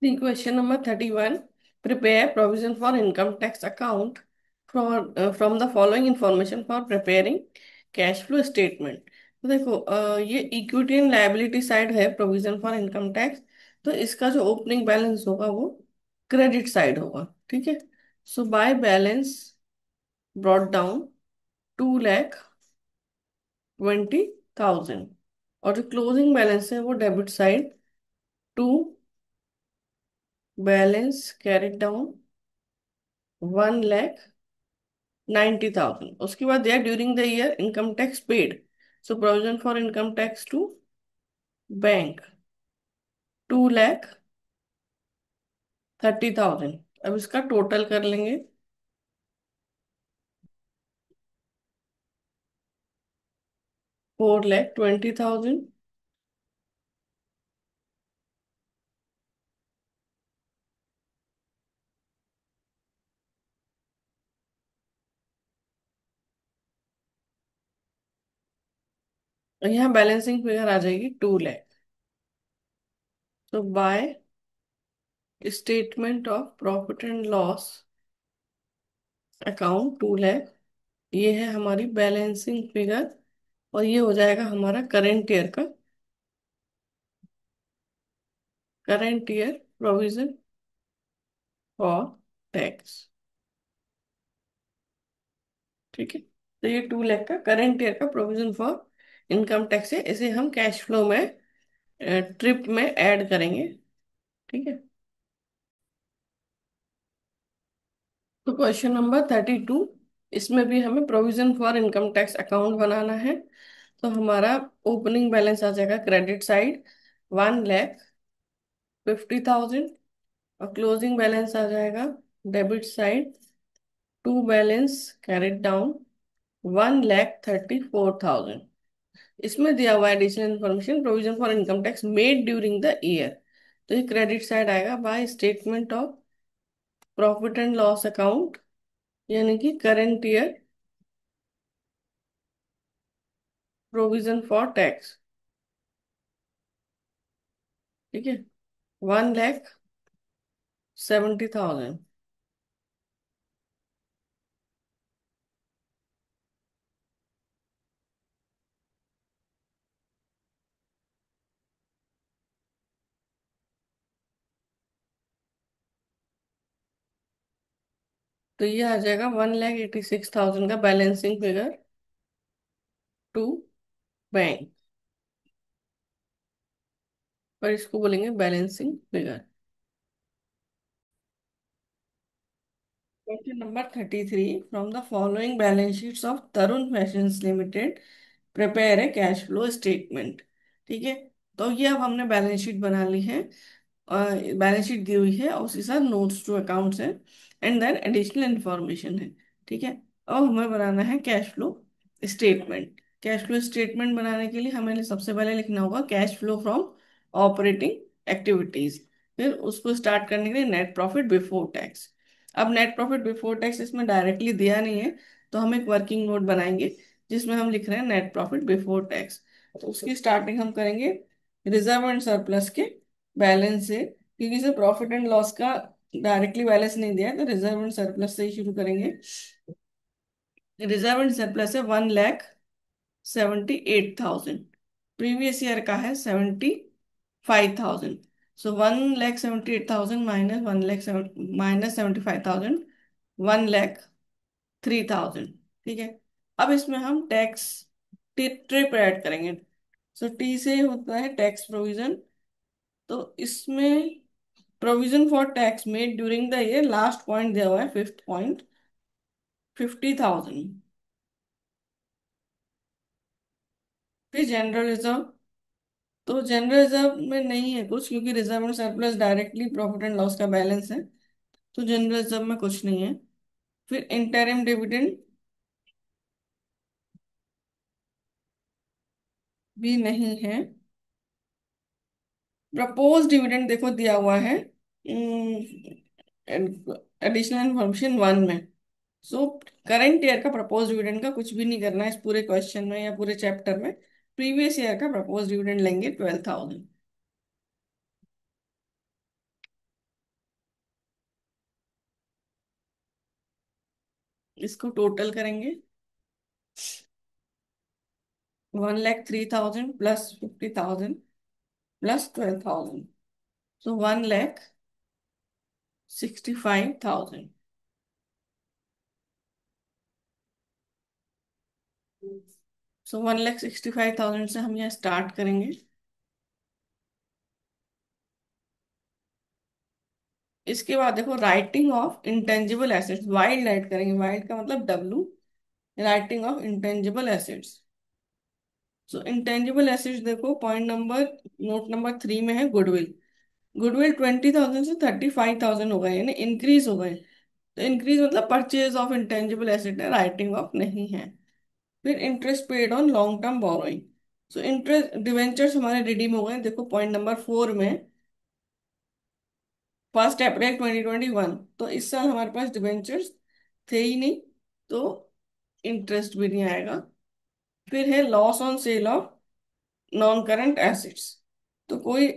The question number 31. Prepare provision for income tax account from the following information for preparing cash flow statement. तो देखो ये equity and liability side है provision for income tax. तो इसका जो opening balance होगा वो credit side होगा। ठीक है। So by balance brought down 2,20,000 और जो क्लोजिंग बैलेंस है वो debit side to balance carried down 1,90,000। उसके बाद दिया during the year income tax paid. So provision for income tax to bank 2,30,000। अब इसका टोटल कर लेंगे। 4,20,000। और यहाँ बैलेंसिंग फिगर आ जाएगी 2 लाख। तो bye statement of profit and loss account 2 lakh, ये है हमारी बैलेंसिंग फिगर। और ये हो जाएगा हमारा current year provision for tax. ठीक है। तो ये 2 लाख का करंट ईयर का प्रोविजन फॉर इनकम टैक्स है। इसे हम कैश फ्लो में ट्रिप में ऐड करेंगे। ठीक है। तो क्वेश्चन नंबर 32, इसमें भी हमें provision for income tax account बनाना है। तो हमारा ओपनिंग बैलेंस आ जाएगा क्रेडिट साइड 1,50,000 और क्लोजिंग बैलेंस आ जाएगा debit side to balance carried down 1,34,000। इसमें दिया हुआ additional information provision for income tax made during the year. तो ये क्रेडिट साइड आएगा by statement of profit and loss account, यानी कि current year provision for tax. ठीक है। 1,70,000। तो ये आ जाएगा 1,86,000 का बैलेंसिंग फिगर टू बैंक, और इसको बोलेंगे balancing figure. Question number 33। From the following balance sheets of Tarun fashions limited prepare a cash flow statement. ठीक है। तो ये अब हमने बैलेंस शीट बना ली है, बैलेंस शीट दी हुई है और उसके साथ नोट्स टू अकाउंट्स है एंड देन एडिशनल इंफॉर्मेशन है। ठीक है। अब हमें बनाना है cash flow statement. Cash flow statement बनाने के लिए हमें सबसे पहले लिखना होगा cash flow from operating activities. फिर उसको स्टार्ट करने के लिए नेट प्रॉफिट बिफोर टैक्स। अब नेट प्रॉफिट बिफोर टैक्स इसमें डायरेक्टली दिया नहीं है, तो हम एक वर्किंग नोट बनाएंगे जिसमें हम लिख रहे हैं नेट प्रॉफिट बिफोर टैक्स। तो उसकी स्टार्टिंग हम करेंगे रिजर्व एंड सरप्लस के बैलेंस से, क्योंकि इसे प्रॉफिट एंड लॉस का डायरेक्टली बैलेंस नहीं दिया है, तो रिजर्व एंड सरप्लस से ही शुरू करेंगे। रिजर्व एंड सरप्लस है 1,78,000। प्रीवियस ईयर का है 75,000। सो 1,78,000 -1,75,000 1,03,000। ठीक है। अब इसमें हम टैक्स ट्रिप ऐड करेंगे। सो टी से होता है टैक्स प्रोविजन। तो इसमें provision for tax made during the year, last point दिया हुआ है, फिफ्थ पॉइंट, 50,000। फिर जनरल रिजर्व। तो जनरल रिजर्व में नहीं है कुछ, क्योंकि reserve and surplus directly profit and loss का बैलेंस है। तो जनरल रिजर्व में कुछ नहीं है। फिर इंटरिम डिविडेंड भी नहीं है। प्रपोज डिविडेंड देखो दिया हुआ है एडिशनल इन्फॉर्मेशन 1 में। सो करंट ईयर का प्रपोज डिविडेंड का कुछ भी नहीं करना है इस पूरे क्वेश्चन में या पूरे चैप्टर में। प्रीवियस ईयर का प्रपोज डिविडेंड लेंगे 12,000। इसको टोटल करेंगे। 1,03,000 प्लस 50,000 प्लस 12,000, सो 1,65,000। सो 1,65,000 से हम यहाँ स्टार्ट करेंगे। इसके बाद देखो, writing of intangible assets, wide right करेंगे, वाइड का मतलब W, writing of intangible assets. So intangible assets देखो, पॉइंट नंबर, नोट नंबर 3 में है गुडविल। गुडविल 20,000 से 35,000 हो गए, यानी इंक्रीज हो गए। तो इंक्रीज मतलब परचेज ऑफ इंटेंजिबल एसेट है, राइटिंग ऑफ नहीं है। फिर interest paid on long term borrowing. So interest debentures हमारे रिडीम हो गए, देखो पॉइंट नंबर 4 में, 1 अप्रैल 2021। तो इस साल हमारे पास डिवेंचर्स थे ही नहीं, तो इंटरेस्ट भी नहीं आएगा। फिर है loss on sale of non current assets. तो कोई,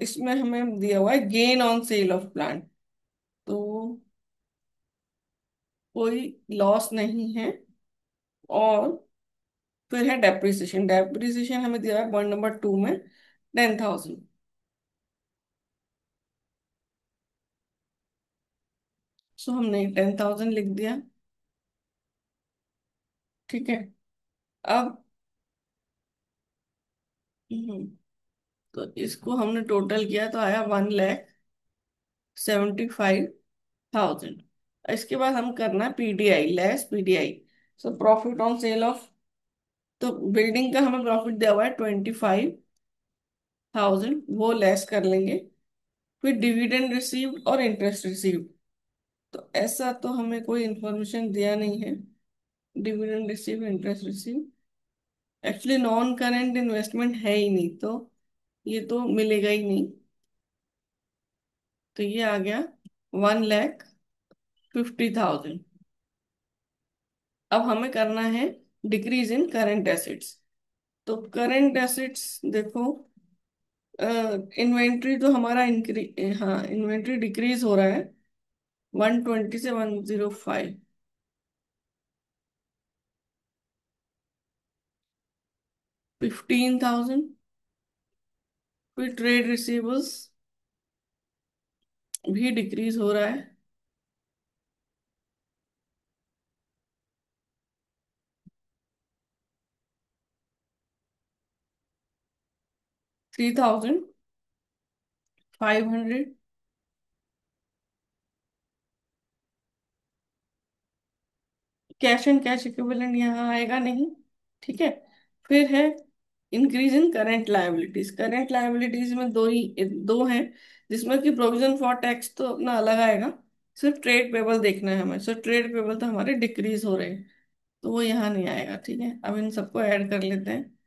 इसमें हमें दिया हुआ है gain on sale of plant, तो कोई लॉस नहीं है। और फिर है डेप्रिसिएशन, डेप्रिसिएशन हमें दिया है पॉइंट नंबर 2 में, 10,000। सो हमने 10,000 लिख दिया। ठीक है। अब हम्म, तो इसको हमने टोटल किया तो आया 1,75,000। इसके बाद हम करना PDI, less PDI। So profit on sale of, तो बिल्डिंग का हमें प्रॉफिट दिया हुआ है 25,000, वो लेस कर लेंगे। फिर डिविडेंड रिसीव्ड और इंटरेस्ट रिसीव्ड, तो ऐसा तो हमें कोई इंफॉर्मेशन दिया नहीं है। Dividend receive, interest receive, actually non current investment है ही नहीं, तो ये तो मिलेगा ही नहीं। तो ये आ गया 1,50,000। अब हमें करना है डिक्रीज इन करंट एसेट्स। तो करंट एसेट्स देखो, इन्वेंट्री तो हमारा इंक्रीज, हाँ इन्वेंट्री डिक्रीज हो रहा है, 120 से 105, 15,000। फिर ट्रेड रिसीवेबल्स भी डिक्रीज हो रहा है, 3,500। कैश एंड कैश इक्विवेलेंट यहाँ आएगा नहीं। ठीक है। फिर है increase in current liabilities. Current liabilities में दो हैं, जिसमें कि प्रोविजन फॉर टैक्स तो अपना अलग आएगा, सिर्फ ट्रेड पेबल देखना है हमें। सिर्फ ट्रेड पेबल तो हमारे डिक्रीज हो रहे हैं, तो वो यहाँ नहीं आएगा। ठीक है, अब इन सबको ऐड कर लेते हैं।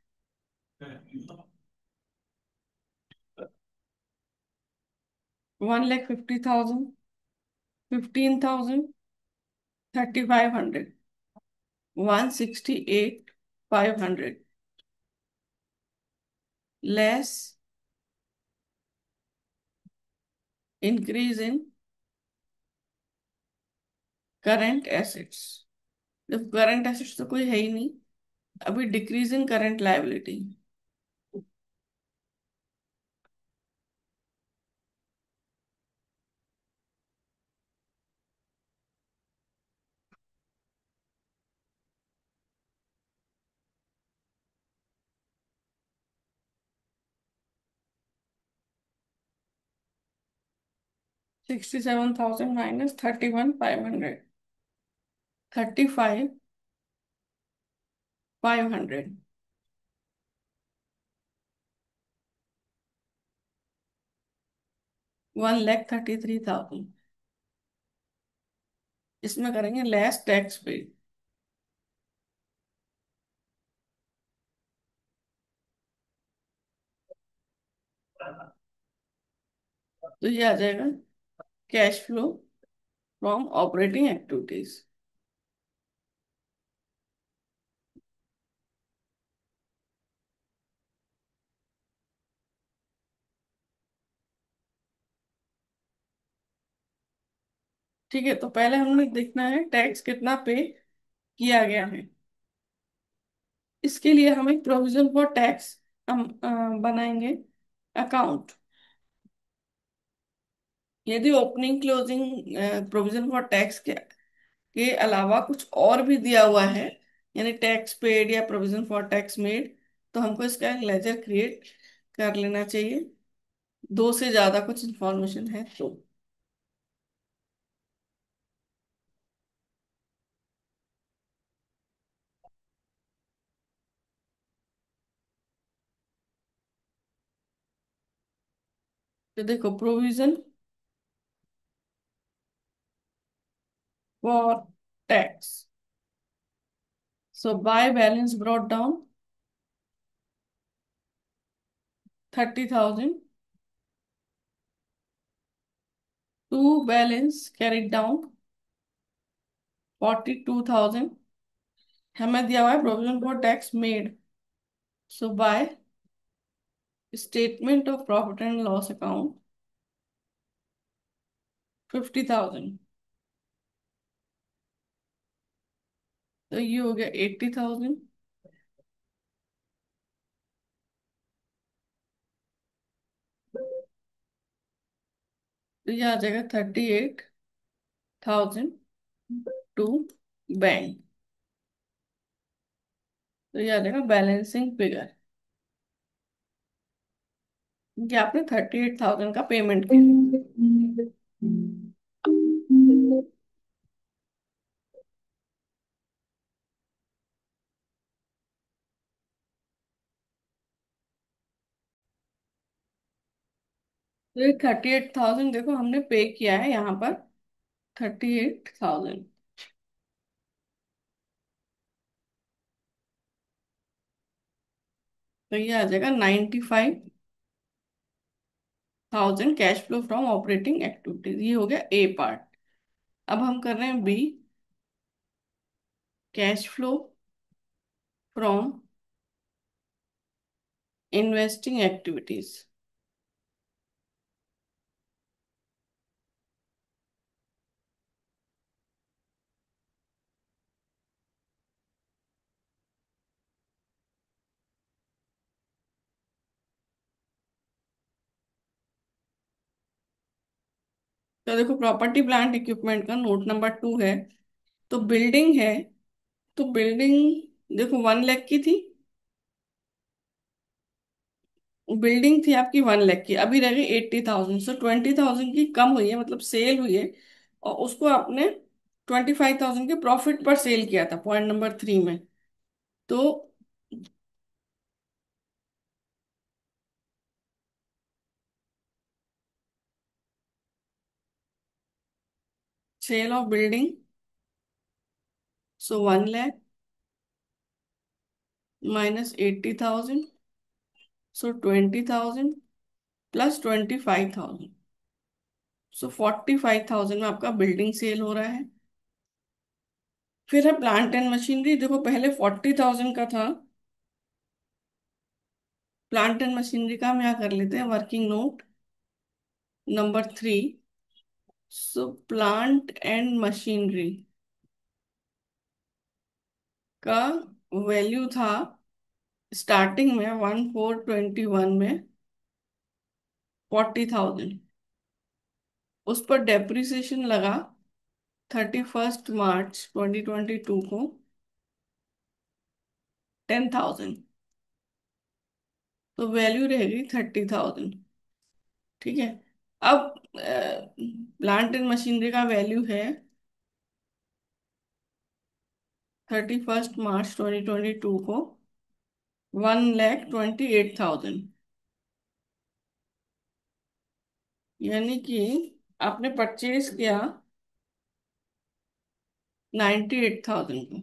1,50,000, 15,000, 3,500, 1,68,500, less increase in current assets. जब करंट एसेट्स तो कोई है ही नहीं, अभी decrease in current liability. 67,000 minus 31,500, 35,500, 1,33,000। इसमें करेंगे लेस टैक्स पे, तो ये आ जाएगा cash flow from operating activities. ठीक है, तो पहले हमने देखना है टैक्स कितना पे किया गया है। इसके लिए हम एक प्रोविजन फॉर टैक्स हम बनाएंगे अकाउंट। यदि opening closing provision for tax के अलावा कुछ और भी दिया हुआ है, यानी टैक्स पेड या प्रोविजन फॉर टैक्स मेड, तो हमको इसका एक लेजर क्रिएट कर लेना चाहिए। दो से ज्यादा कुछ इंफॉर्मेशन है तो देखो, provision for tax, so by balance brought down 30,000 to balance carried down 42,000। हमें दिया हुआ है provision for tax made, so by statement of profit and loss account 50,000। तो ये हो गया 80,000। तो ये आ जाएगा 38,000 टू बैंक। तो ये आ जाएगा बैलेंसिंग फिगर कि आपने 38,000 का पेमेंट किया। तो ये 38,000 देखो हमने पे किया है यहाँ पर, 38,000। तो ये आ जाएगा 95,000 cash flow from operating activities. ये हो गया ए पार्ट। अब हम कर रहे हैं B, cash flow from investing activities. तो देखो, प्रॉपर्टी प्लांट इक्विपमेंट का नोट नंबर 2 है। तो बिल्डिंग है, तो बिल्डिंग देखो 1 लाख की थी। बिल्डिंग थी आपकी 1 लाख की, अभी रह गई 80,000, सो 20,000 की कम हुई है, मतलब सेल हुई है। और उसको आपने 25,000 के प्रॉफिट पर सेल किया था पॉइंट नंबर 3 में। तो सेल ऑफ बिल्डिंग, सो 1 लाख -80,000, सो 20,000 +25,000, सो 45,000 में आपका बिल्डिंग सेल हो रहा है। फिर है प्लांट एंड मशीनरी। देखो पहले 40,000 का था। प्लांट एंड मशीनरी का हम यहाँ कर लेते हैं working note number 3। So plant and machinery का वैल्यू था स्टार्टिंग में 1421 में 40,000। उस पर डेप्रिसिएशन लगा 31 मार्च 2022 को 10,000। तो वैल्यू रहेगी 30,000। ठीक है। अब प्लांट एंड मशीनरी का वैल्यू है 31 मार्च 2022 को 1,28,000। यानी कि आपने परचेज किया 98,000 को।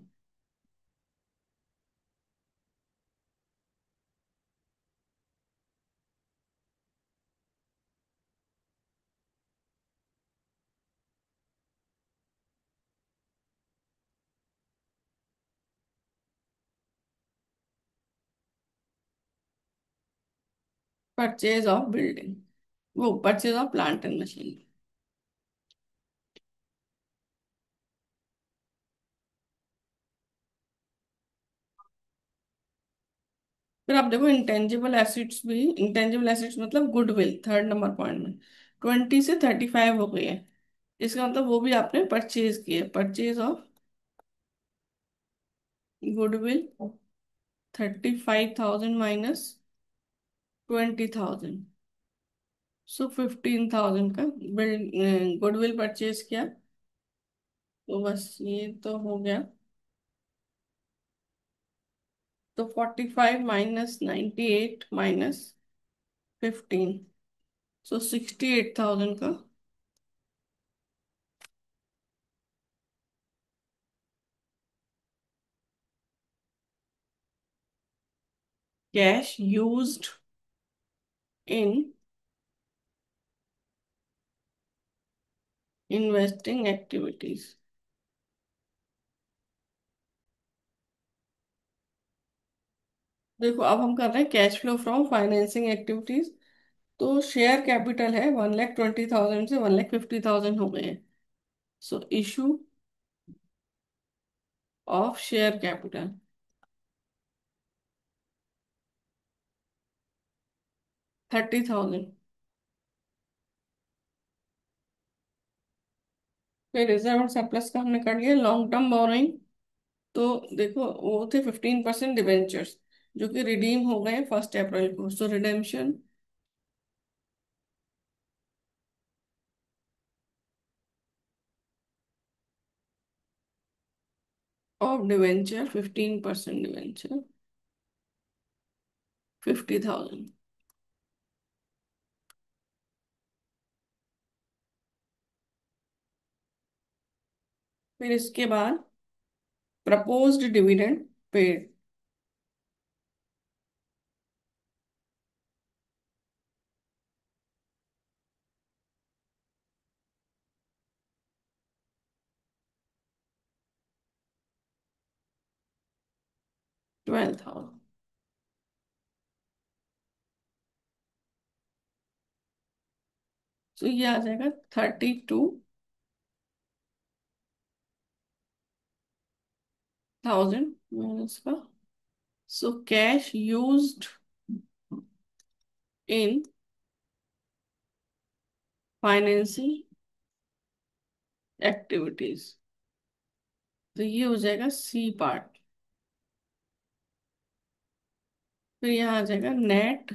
परचेज ऑफ बिल्डिंग, वो purchase of plant and machine. फिर आप देखो इंटेंजिबल एसिड्स भी, इंटेंजिबल एसिड्स मतलब गुडविल, थर्ड नंबर पॉइंट में 20 से 35 हो गई है। इसका मतलब वो भी आपने परचेज किए, परचेज ऑफ गुडविल 35,000 माइनस 20,000, सो 15,000 का बिल्ड गुडविल परचेज किया। तो बस ये तो हो गया। तो 45 माइनस 98 माइनस 15, सो 68,000 का cash used in investing activities. देखो अब हम कर रहे हैं cash flow from financing activities. तो शेयर कैपिटल है 1,20,000 से 1,50,000 हो गए हैं। सो इशू ऑफ शेयर कैपिटल 30,000। फिर रिजर्व और सरप्लस का हमने कर लिया। लॉन्ग टर्म बोरोइंग, तो देखो वो थे 15% डिबेंचर्स जो कि रिडीम हो गए 1 अप्रैल को। सो रिडेम्पशन ऑफ डिवेंचर 15% डिवेंचर 50,000। फिर इसके बाद प्रपोज्ड डिविडेंड पेड 12,000। तो ये आ जाएगा 32,000 माइनस का। So cash used in financing activities, तो ये हो जाएगा सी पार्ट। फिर यहाँ आ जाएगा नेट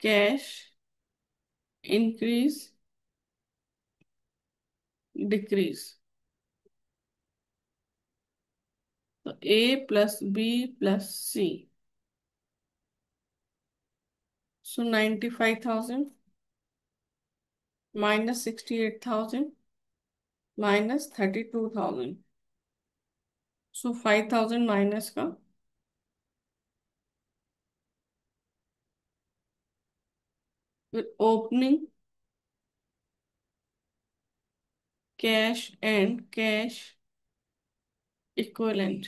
कैश इंक्रीज डिक्रीज। तो ए प्लस बी प्लस सी, सो 95,000 माइनस 68,000 माइनस 32,000, सो 5,000 माइनस का। फिर opening cash and cash equivalent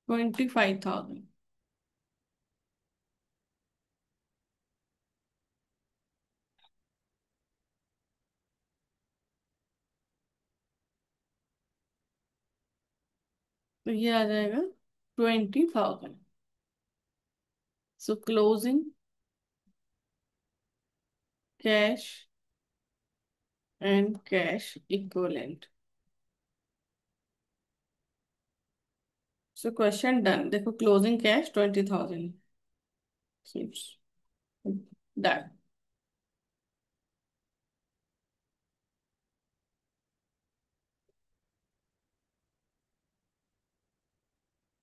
25,000। तो ये आ जाएगा 20,000। सो closing cash and cash equivalent. So question done. देखो क्लोजिंग कैश 20,000, डन।